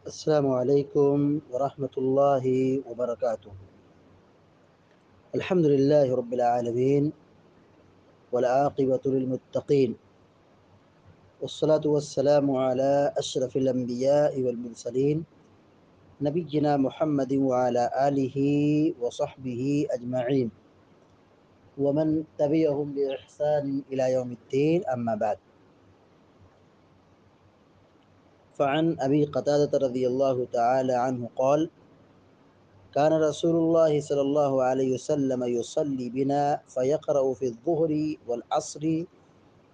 السلام علیکم ورحمۃ اللہ وبرکاتہ۔ الحمد للہ رب العالمین والعاقبۃ للمتقین والصلاة والسلام علی اشرف الانبیاء والمرسلین نبینا محمد وعلی آلہ وصحبہ اجمعین ومن تبعهم بإحسان إلى يوم الدين اما بعد، فعن ابی قتادة رضی اللہ تعالی عنہ قال كان رسول الله صلى الله عليه وسلم يصلي بنا فيقرأ في الظهر والعصر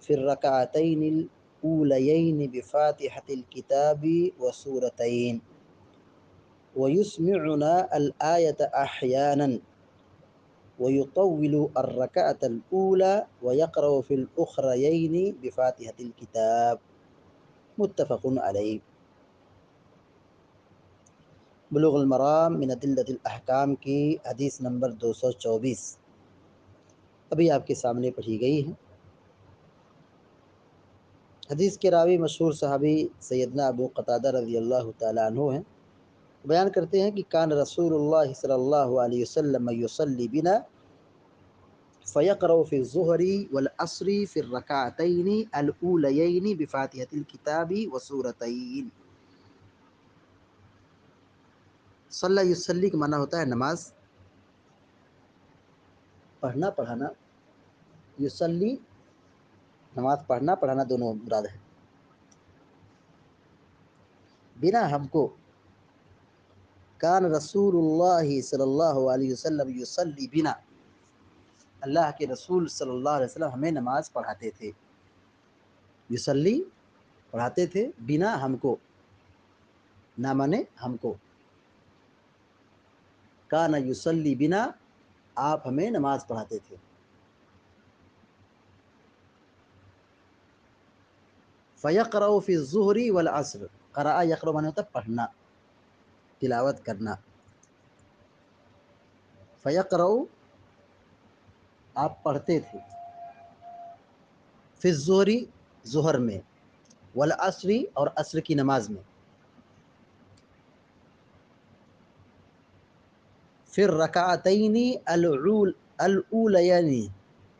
في الركعتين الأوليين بفاتحة الكتاب وسورتين ويسمعنا الآية أحيانا ويطول الركعة الأولى ويقرأ في الأخريين بفاتحة الكتاب، متفق علیہ۔ بلوغ المرام من ادلۃ الاحکام کی حدیث نمبر 224 ابھی آپ کے سامنے پڑھی گئی ہے۔ حدیث کے راوی مشہور صحابی سیدنا ابو قتادہ رضی اللہ تعالیٰ عنہ ہیں۔ بیان کرتے ہیں کہ کان رسول اللہ صلی اللہ علیہ وسلم یصلی بنا فیقرأ فی الظہر والعصر فی الرکعتین الاولیین بفاتحة الکتاب وسورتین۔ صلی یصلی کا معنی ہوتا ہے نماز پڑھنا پڑھانا، یصلی نماز پڑھنا پڑھانا دونوں مراد ہے۔ بنا ہم کو، کان رسول اللہ صلی اللہ علیہ وسلم یصلی بنا، اللہ کے رسول صلی اللہ علیہ وسلم ہمیں نماز پڑھاتے تھے۔ یصلی پڑھاتے تھے، بنا ہم کو، نہ مانے ہم کو، کان یصلی بنا آپ ہمیں نماز پڑھاتے تھے۔ فیقرأ فی الظہر والعصر، قرأ یقرأ مانے ہوتا ہے پڑھنا، تلاوت کرنا۔ فیقرأ آپ پڑھتے تھے، فی الظہر ظہر میں، والعصر اور عصر کی نماز میں، فی الرکعتین الاولیین،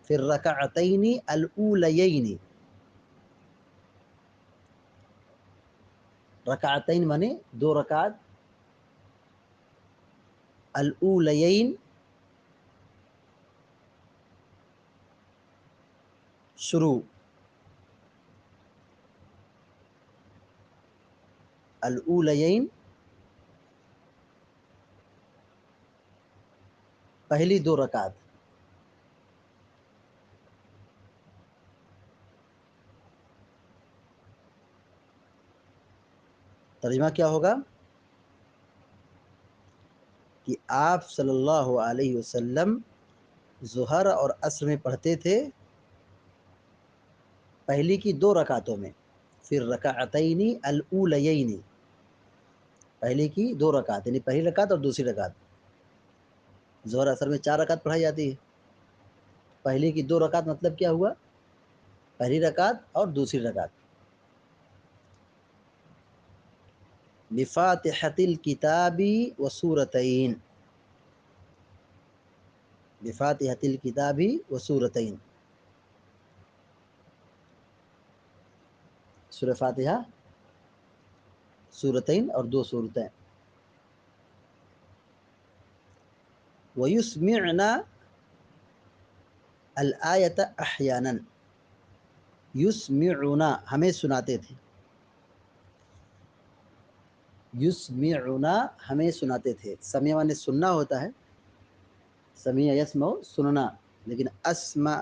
فی الرکعتین الاولیین، رکعتین مانے دو رکعت، الاولیین شروع، الاولیین پہلی دو رکعت۔ ترجمہ کیا ہوگا کہ آپ صلی اللہ علیہ وسلم ظہر اور عصر میں پڑھتے تھے پہلی کی دو رکعتوں میں، پھر رکعتین الاولیین، پہلی کی دو رکعت یعنی پہلی رکعت اور دوسری رکعت۔ ظہر عصر میں 4 رکعت پڑھائی جاتی ہے، پہلی کی دو رکعت مطلب کیا ہوا، پہلی رکعت اور دوسری رکعت۔ بفاتحة الکتاب وسورتین، بفاتحة الکتاب وسورتین، سورہ فاتحہ، سورتین اور دو سورتیں۔ وَيُسْمِعْنَا الْآيَةَ أَحْيَانًا، یسمعنا ہمیں سناتے تھے، یسمعنا ہمیں سناتے تھے۔ سمع مانے سننا ہوتا ہے، سمع یسمع سننا، لیکن اسمع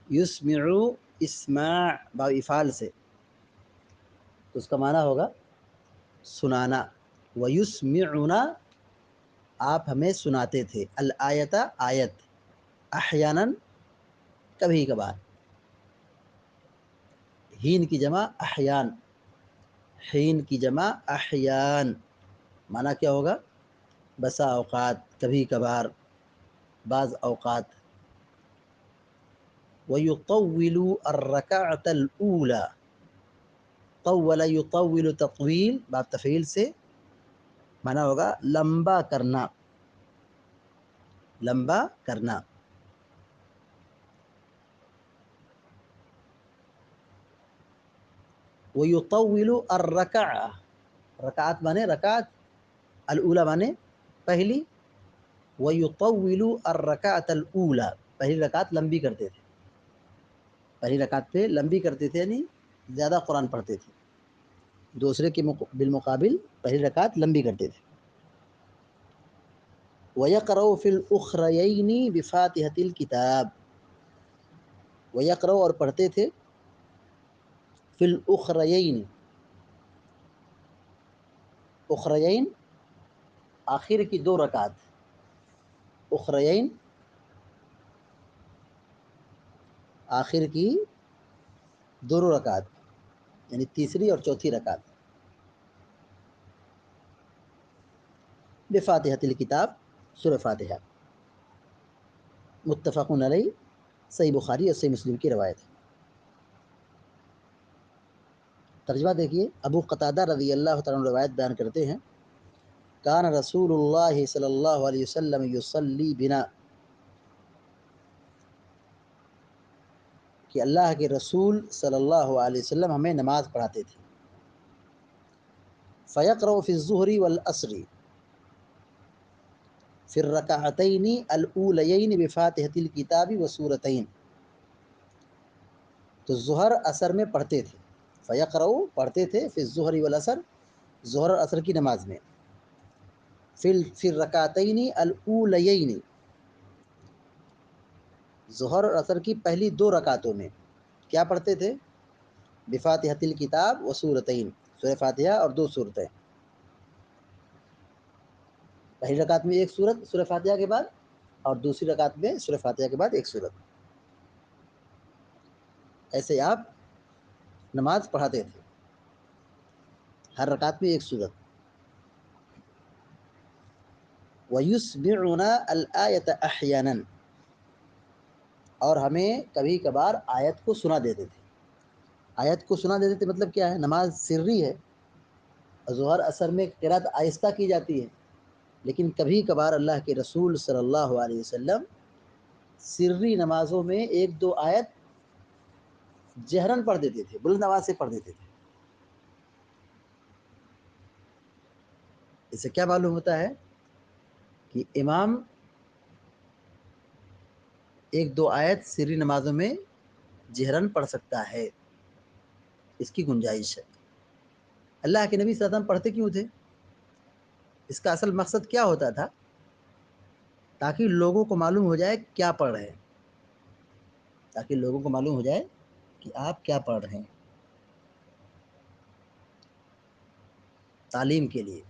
یسمع اسماع باب افعال سے، تو اس کا معنی ہوگا سنانا۔ وَيُسْمِعُنَا آپ ہمیں سناتے تھے، الآیت آیت، احیاناً کبھی کبھار، ہین کی جمع احیان، حین کی جمع احیان، معنی کیا ہوگا بسا اوقات، کبھی کبھار، بعض اوقات۔ وَيُطَوِّلُ الرَّكَعَةَ الْأُولَى، طول یطول تطویل باب تفعیل سے معنی ہوگا لمبا کرنا، لمبا کرنا۔ ویطول الرکعہ، رکعت مانے رکعت، الاولی مانے پہلی، ویطول الرکعۃ الاولی، پہلی رکعت لمبی کرتے تھے، پہلی رکعت پہ لمبی کرتے تھے، یعنی زیادہ قرآن پڑھتے تھے، دوسرے کے بالمقابل پہلی رکعت لمبی کرتے تھے۔ وَيَقْرَأُ فِي الْأُخْرَيَيْنِ بِفَاتِحَةِ الْكِتَابِ، وَيَقْرَأُ اور پڑھتے تھے، فی الْأُخْرَيَيْنِ، اخرین آخر کی دو رکعت، اخرین آخر کی دونوں رکعت، یعنی تیسری اور چوتھی رکعت، بفاتحۃ الکتاب، سورہ فاتحہ، متفق علیہ، صحیح بخاری اور صحیح مسلم کی روایت ہے۔ ترجمہ دیکھیے، ابو قتادہ رضی اللہ تعالیٰ عنہ روایت بیان کرتے ہیں، کان رسول اللہ صلی اللہ علیہ وسلم یصلی بنا، کہ اللہ کے رسول صلی اللہ علیہ وسلم ہمیں نماز پڑھاتے تھے، فیقرأ فی الظہر والعصر، فی الرکعتین الاولیین بفاتحۃ الکتاب وسورتین، تو ظہر عصر میں پڑھتے تھے، فیقرأ پڑھتے تھے، فی الظہر والعصر، ظہر اور عصر کی نماز میں، فی الرکعتین الاولیین، ظہر اور عصر کی پہلی دو رکعتوں میں کیا پڑھتے تھے؟ بفاتحۃ الکتاب وسورتین، سورہ فاتحہ اور دو سورتیں، پہلی رکعت میں ایک سورت سورہ فاتحہ کے بعد، اور دوسری رکعت میں سورہ فاتحہ کے بعد ایک سورت، ایسے آپ نماز پڑھاتے تھے، ہر رکعت میں ایک سورت۔ وَيُسْمِعُنَا الْآيَةَ أَحْيَانًا، اور ہمیں کبھی کبھار آیت کو سنا دیتے تھے، آیت کو سنا دیتے تھے مطلب کیا ہے؟ نماز سری ہے، ظہر عصر میں قرات آہستہ کی جاتی ہے، لیکن کبھی کبھار اللہ کے رسول صلی اللہ علیہ وسلم سری نمازوں میں ایک دو آیت جہرن پڑھ دیتے تھے، بلند آواز سے پڑھ دیتے تھے۔ اس سے کیا معلوم ہوتا ہے کہ امام ایک دو آیت سری نمازوں میں جہرن پڑھ سکتا ہے، اس کی گنجائش ہے۔ اللہ کے نبی صلی اللہ علیہ وسلم پڑھتے کیوں تھے؟ اس کا اصل مقصد کیا ہوتا تھا؟ تاکہ لوگوں کو معلوم ہو جائے کیا پڑھ رہے ہیں، تاکہ لوگوں کو معلوم ہو جائے کہ آپ کیا پڑھ رہے ہیں، تعلیم کے لیے۔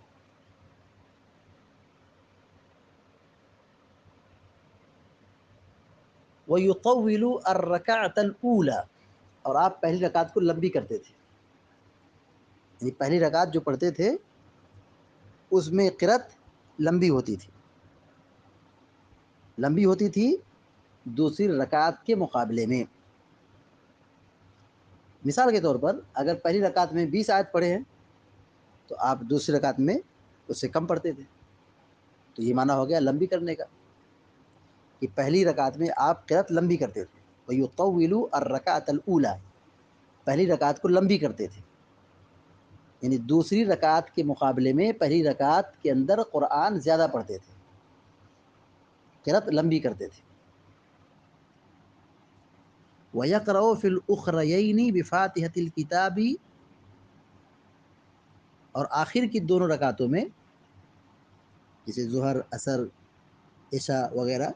وَيُطَوِّلُ الرَّكَعَةَ الْأُولَى، اور آپ پہلی رکعت کو لمبی کرتے تھے، یعنی پہلی رکعت جو پڑھتے تھے اس میں قرات لمبی ہوتی تھی، لمبی ہوتی تھی دوسری رکعت کے مقابلے میں۔ مثال کے طور پر اگر پہلی رکعت میں 20 آیت پڑھے ہیں تو آپ دوسری رکعت میں اس سے کم پڑھتے تھے، تو یہ معنی ہو گیا لمبی کرنے کا، کہ پہلی رکعت میں آپ قرات لمبی کرتے تھے، وَيُطَوِّلُ الرَّكَعَةَ الْأُولَى، پہلی رکعت کو لمبی کرتے تھے، یعنی دوسری رکعت کے مقابلے میں پہلی رکعت کے اندر قرآن زیادہ پڑھتے تھے، قرات لمبی کرتے تھے۔ وَيَقْرَأُ فِي الْأُخْرَيَيْنِ بِفَاتِحَةِ الْكِتَابِ، اور آخر کی دونوں رکعتوں میں جیسے ظہر، عصر، عشاء وغیرہ،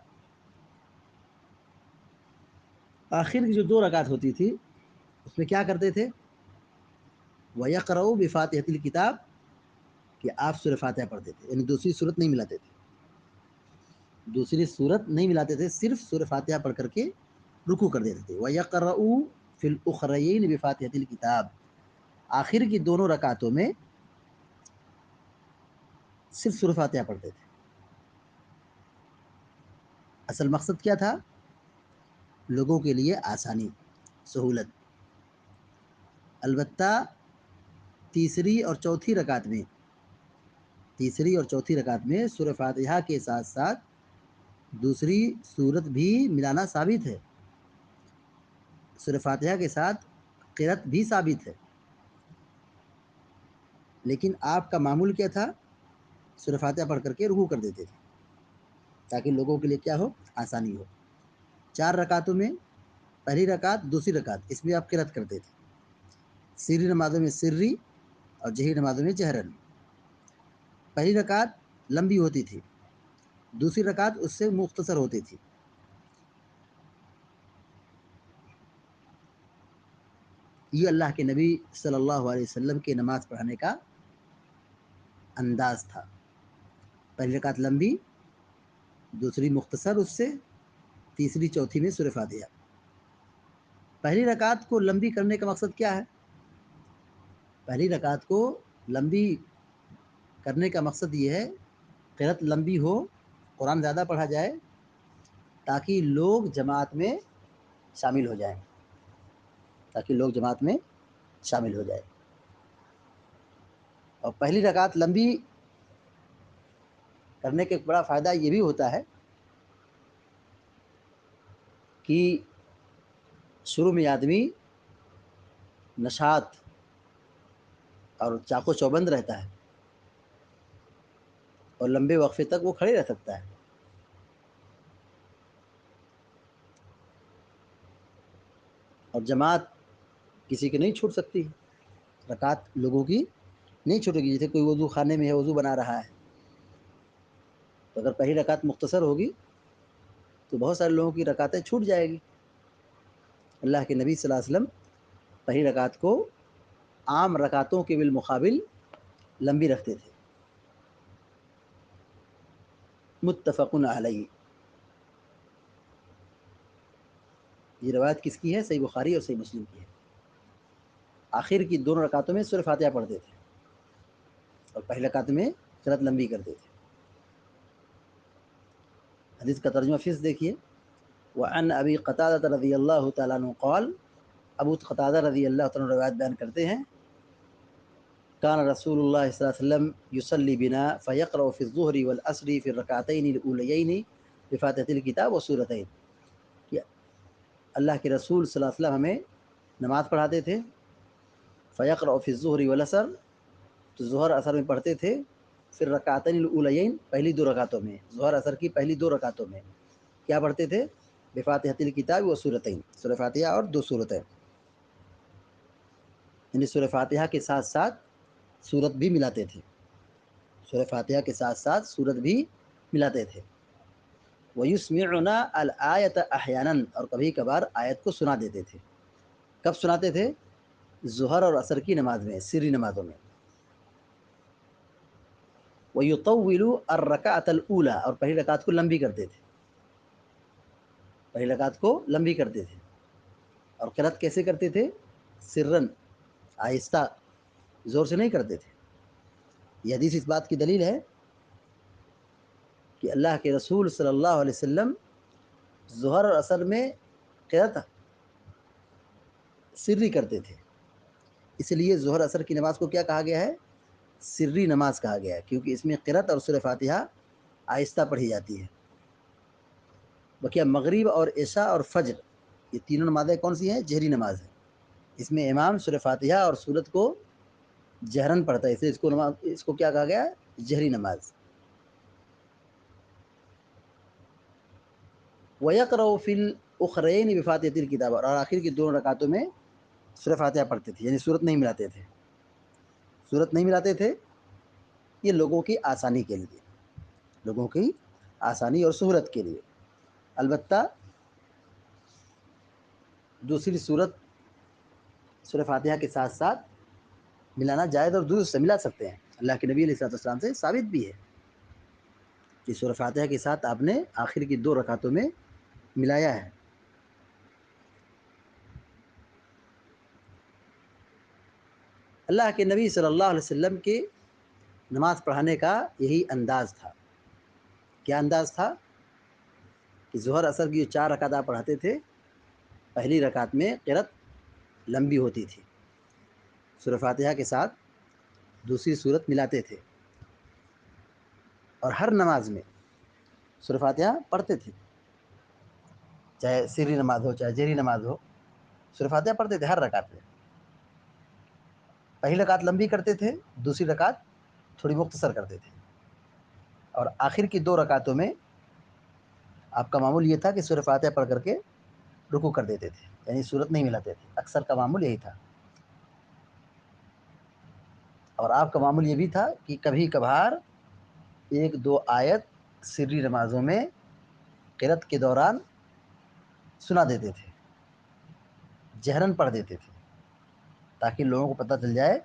آخر کی جو دو رکعت ہوتی تھی اس میں کیا کرتے تھے؟ وَيَقْرَأُ بِفَاتِحَةِ الْكِتَابِ، کہ آپ سورہ فاتحہ پڑھتے تھے، یعنی دوسری صورت نہیں ملاتے تھے، دوسری صورت نہیں ملاتے تھے، صرف سورہ فاتحہ پڑھ کر کے رکوع کر دیتے تھے۔ وَيَقْرَأُ فِي الْأُخْرَيَيْنِ بِفَاتِحَةِ الْكِتَابِ، آخر کی دونوں رکعتوں میں صرف سورہ فاتحہ پڑھتے تھے۔ اصل مقصد کیا تھا؟ لوگوں کے لیے آسانی، سہولت۔ البتہ تیسری اور چوتھی رکعت میں سورہ فاتحہ کے ساتھ ساتھ دوسری سورت بھی ملانا ثابت ہے، سورہ فاتحہ کے ساتھ قرأت بھی ثابت ہے، لیکن آپ کا معمول کیا تھا؟ سورہ فاتحہ پڑھ کر کے رکوع کر دیتے تھے تاکہ لوگوں کے لیے کیا ہو؟ آسانی ہو۔ 4 رکعتوں میں پہلی رکعت دوسری رکعت اس میں آپ قرأت کرتے تھے، سری نمازوں میں سری اور جہری نمازوں میں جہرن۔ پہلی رکعت لمبی ہوتی تھی، دوسری رکعت اس سے مختصر ہوتی تھی۔ یہ اللہ کے نبی صلی اللہ علیہ وسلم کے نماز پڑھانے کا انداز تھا، پہلی رکعت لمبی، دوسری مختصر اس سے، تیسری چوتھی میں سورہ فاتحہ۔ پہلی رکعت کو لمبی کرنے کا مقصد کیا ہے؟ پہلی رکعت کو لمبی کرنے کا مقصد یہ ہے قرأت لمبی ہو، قرآن زیادہ پڑھا جائے تاکہ لوگ جماعت میں شامل ہو جائیں، اور پہلی رکعت لمبی کرنے کا ایک بڑا فائدہ یہ بھی ہوتا ہے کہ شروع میں آدمی نشاط اور چاق و چوبند رہتا ہے اور لمبے وقفے تک وہ کھڑے رہ سکتا ہے، اور جماعت کسی کی نہیں چھوٹ سکتی، رکعت لوگوں کی نہیں چھوٹے گی۔ جیسے کوئی وضو خانے میں ہے، وضو بنا رہا ہے، تو اگر پہلی رکعت مختصر ہوگی تو بہت سارے لوگوں کی رکعتیں چھوٹ جائے گی۔ اللہ کے نبی صلی اللہ علیہ وسلم پہلی رکعت کو عام رکعتوں کے بالمقابل لمبی رکھتے تھے۔ متفق علیہ۔ یہ روایت کس کی ہے؟ صحیح بخاری اور صحیح مسلم کی ہے۔ آخر کی دونوں رکعتوں میں سورہ فاتحہ پڑھتے تھے اور پہلی رکعت میں قرأت لمبی کرتے تھے۔ حدیث کا ترجمہ فیس دیکھیے، وعن ابی قتادہ رضی اللہ تعالیٰ عنہ قال، ابو قتادہ رضی اللہ تعالیٰ عنہ روایت بیان کرتے ہیں، کان رسول اللہ صلی اللہ علیہ وسلم یصلی بنا فیقرأ فی الظہر والعصر فی الرکعتین الاولیین بفاتحۃ الکتاب وسورتین، کہ اللہ کے رسول صلی اللہ علیہ وسلم ہمیں نماز پڑھاتے تھے، فیقرأ فی الظہر والعصر، تو ظہر اثر میں پڑھتے تھے، پھر رکعتین الاولیین، پہلی 2 رکعتوں میں، ظہر اثر کی پہلی 2 رکعتوں میں کیا پڑھتے تھے؟ بفاتحۃ الکتاب وسورتین، سورہ فاتحہ اور 2 سورتیں، یعنی سورہ فاتحہ کے ساتھ ساتھ سورت بھی ملاتے تھے، سورہ فاتحہ کے ساتھ ساتھ سورت بھی ملاتے تھے۔ وَيُسْمِعُنَا الْآيَةَ أَحْيَانًا، اور کبھی کبھار آیت کو سنا دیتے تھے۔ کب سناتے تھے؟ ظہر اور عصر کی نماز میں، سری نمازوں میں۔ وَيُطَوِّلُ الرَّكَعَةَ الْأُولَى، اور پہلی رکعت کو لمبی کرتے تھے، اور قرأت کیسے کرتے تھے؟ سرن، آہستہ، زور سے نہیں کرتے تھے۔ یہ حدیث اس بات کی دلیل ہے کہ اللہ کے رسول صلی اللہ علیہ وسلم ظہر اور عصر میں قرأت سری کرتے تھے، اس لیے ظہر عصر کی نماز کو کیا کہا گیا ہے؟ سری نماز کہا گیا ہے، کیونکہ اس میں قرأت اور سورہ فاتحہ آہستہ پڑھی جاتی ہے۔ بقیہ مغرب اور عشاء اور فجر، یہ تینوں نمازیں کون سی ہیں؟ جہری نماز ہے، اس میں امام سورہ فاتحہ اور سورت کو جہرن پڑھتا ہے، اس کو کیا کہا گیا ہے؟ جہری نماز۔ وَيَقْرَأُ فِي الْأُخْرَيْنِ بِفَاتِحَةِ الْكِتَابِ، اور آخر کی 2 رکعتوں میں سورہ فاتحہ پڑھتے تھے، یعنی سورت نہیں ملاتے تھے، یہ لوگوں کی آسانی کے لیے، لوگوں کی آسانی اور سہولت کے لیے۔ البتہ دوسری سورت سورہ فاتحہ کے ساتھ ساتھ ملانا جائز اور درست سے ملا سکتے ہیں، اللہ کے نبی علیہ الصلوۃ والسلام سے ثابت بھی ہے کہ سورہ فاتحہ کے ساتھ آپ نے آخر کی 2 رکعتوں میں ملایا ہے۔ اللہ کے نبی صلی اللہ علیہ وسلم کے نماز پڑھانے کا یہی انداز تھا۔ کیا انداز تھا؟ کہ ظہر عصر کی جو 4 رکعت آپ پڑھاتے تھے، پہلی رکعت میں قرأت لمبی ہوتی تھی، سورہ فاتحہ کے ساتھ دوسری صورت ملاتے تھے، اور ہر نماز میں سورہ فاتحہ پڑھتے تھے، چاہے سری نماز ہو چاہے جہری نماز ہو، سورہ فاتحہ پڑھتے تھے ہر رکعت میں۔ پہلی رکعت لمبی کرتے تھے، دوسری رکعت تھوڑی مختصر کرتے تھے، اور آخر کی 2 رکعتوں میں آپ کا معمول یہ تھا کہ سورہ فاتحہ پڑھ کر کے رکوع کر دیتے تھے، یعنی صورت نہیں ملاتے تھے، اکثر کا معمول یہی تھا۔ اور آپ کا معمول یہ بھی تھا کہ کبھی کبھار 1-2 آیت سری نمازوں میں قرأت کے دوران سنا دیتے تھے، جہراً پڑھ دیتے تھے، تاکہ لوگوں کو پتہ چل جائے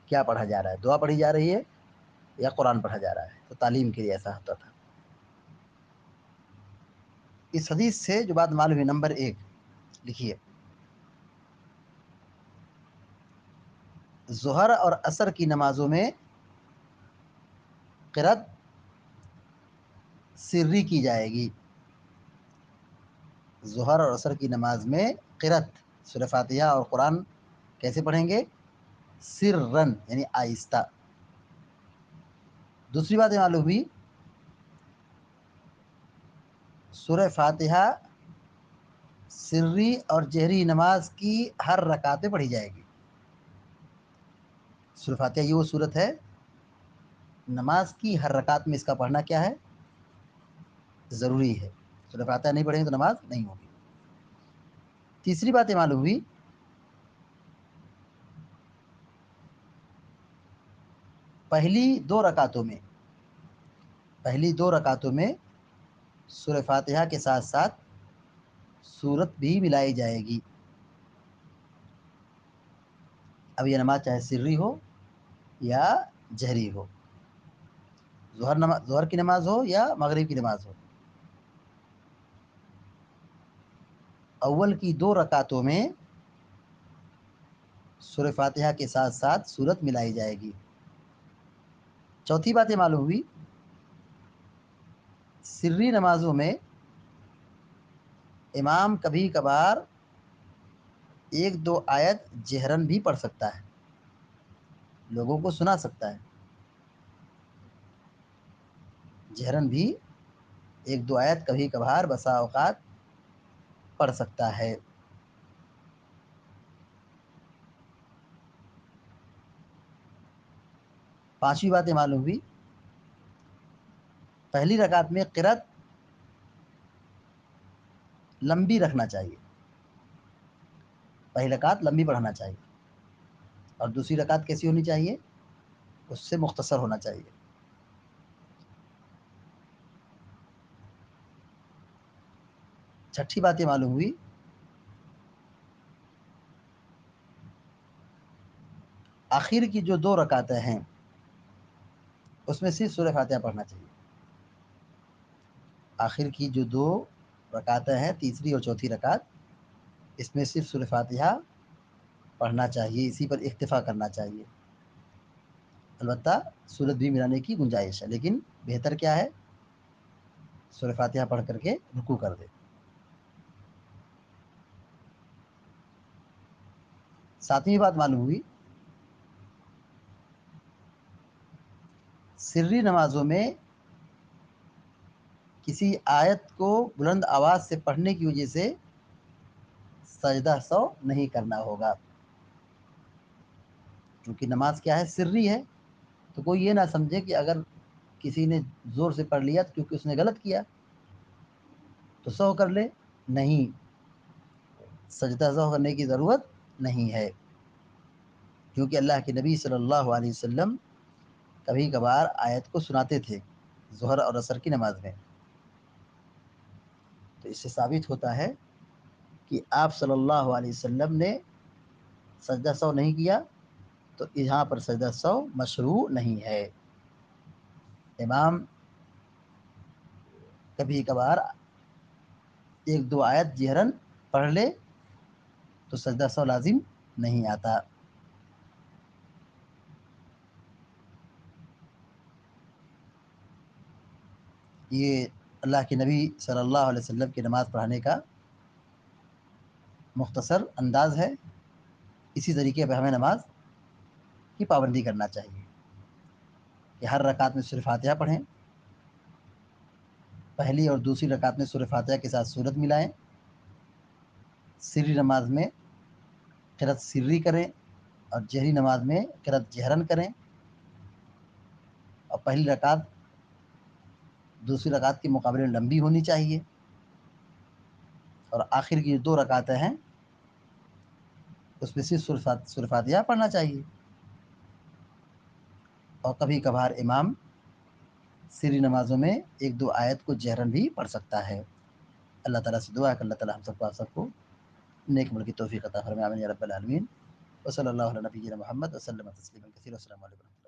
کیا پڑھا جا رہا ہے، دعا پڑھی جا رہی ہے یا قرآن پڑھا جا رہا ہے، تو تعلیم کے لیے ایسا ہوتا تھا۔ اس حدیث سے جو بات معلوم ہے، نمبر 1 لکھیے، ظہر اور عصر کی نمازوں میں قرأت سری کی جائے گی۔ ظہر اور عصر کی نماز میں قرأت سورہ فاتحہ اور قرآن کیسے پڑھیں گے؟ سرًا، یعنی آہستہ۔ دوسری بات یہ معلوم ہوئی، سورہ فاتحہ سری اور جہری نماز کی ہر رکعت میں پڑھی جائے گی۔ سورہ فاتحہ یہ وہ صورت ہے، نماز کی ہر رکعت میں اس کا پڑھنا کیا ہے؟ ضروری ہے۔ سورہ فاتحہ نہیں پڑھیں گے تو نماز نہیں ہوگی۔ تیسری بات یہ معلوم ہوئی، پہلی 2 رکعتوں میں سورہ فاتحہ کے ساتھ ساتھ سورت بھی ملائی جائے گی۔ اب یہ نماز چاہے سری ہو یا جہری ہو، ظہر کی نماز ہو یا مغرب کی نماز ہو، اول کی 2 رکعتوں میں سورہ فاتحہ کے ساتھ ساتھ سورت ملائی جائے گی۔ چوتھی بات یہ معلوم ہوئی، سری نمازوں میں امام کبھی کبھار 1-2 آیت جہراً بھی پڑھ سکتا ہے، لوگوں کو سنا سکتا ہے، جہراً بھی 1-2 آیت کبھی کبھار بسا اوقات پڑھ سکتا ہے۔ پانچویں بات یہ معلوم ہوئی، پہلی رکعت میں قرأت لمبی رکھنا چاہیے، پہلی رکعت لمبی پڑھنا چاہیے، اور دوسری رکعت کیسی ہونی چاہیے؟ اس سے مختصر ہونا چاہیے۔ چھٹی بات یہ معلوم ہوئی، آخر کی جو 2 رکعتیں ہیں اس میں صرف سورہ فاتحہ پڑھنا چاہیے۔ آخر کی جو 2 رکعتیں ہیں، تیسری اور چوتھی رکعت، اس میں صرف سورہ فاتحہ پڑھنا چاہیے، اسی پر اکتفا کرنا چاہیے۔ البتہ سورت بھی ملانے کی گنجائش ہے، لیکن بہتر کیا ہے؟ سورہ فاتحہ پڑھ کر کے رکوع کر دے۔ 7ویں بات معلوم ہوئی، سری نمازوں میں کسی آیت کو بلند آواز سے پڑھنے کی وجہ سے سجدہ سہو نہیں کرنا ہوگا، کیونکہ نماز کیا ہے؟ سری ہے، تو کوئی یہ نہ سمجھے کہ اگر کسی نے زور سے پڑھ لیا تو کیونکہ اس نے غلط کیا تو سہو کر لے، نہیں، سجدہ سہو کرنے کی ضرورت نہیں ہے، کیونکہ اللہ کے نبی صلی اللہ علیہ وسلم کبھی کبھار آیت کو سناتے تھے ظہر اور عصر کی نماز میں، تو اس سے ثابت ہوتا ہے کہ آپ صلی اللہ علیہ وسلم نے سجدہ سہو نہیں کیا، تو یہاں پر سجدہ سہو مشروع نہیں ہے۔ امام کبھی کبھار 1-2 آیت جہراً پڑھ لے تو سجدہ سہو لازم نہیں آتا۔ یہ اللہ کے نبی صلی اللہ علیہ وسلم کی نماز پڑھانے کا مختصر انداز ہے، اسی طریقے پہ ہمیں نماز کی پابندی کرنا چاہیے کہ ہر رکعت میں سورہ فاتحہ پڑھیں، پہلی اور دوسری رکعت میں سورہ فاتحہ کے ساتھ سورت ملائیں، سری نماز میں قرأت سری کریں اور جہری نماز میں قرأت جہرن کریں، اور پہلی رکعت دوسری رکعت کے مقابلے میں لمبی ہونی چاہیے، اور آخر کی جو 2 رکعتیں ہیں اس میں صرف سورہ فاتحہ پڑھنا چاہیے۔ اور کبھی کبھار امام سری نمازوں میں 1-2 آیت کو جہرن بھی پڑھ سکتا ہے۔ اللہ تعالیٰ سے دعا ہے کہ اللہ تعالیٰ ہم سب کو آپ سب کو نیک عمل کی توفیق عطا فرمائے، آمین یا رب العالمین۔ وصلی اللہ علی نبینا محمد وسلم تسلیما کثیرا، السلام علیکم۔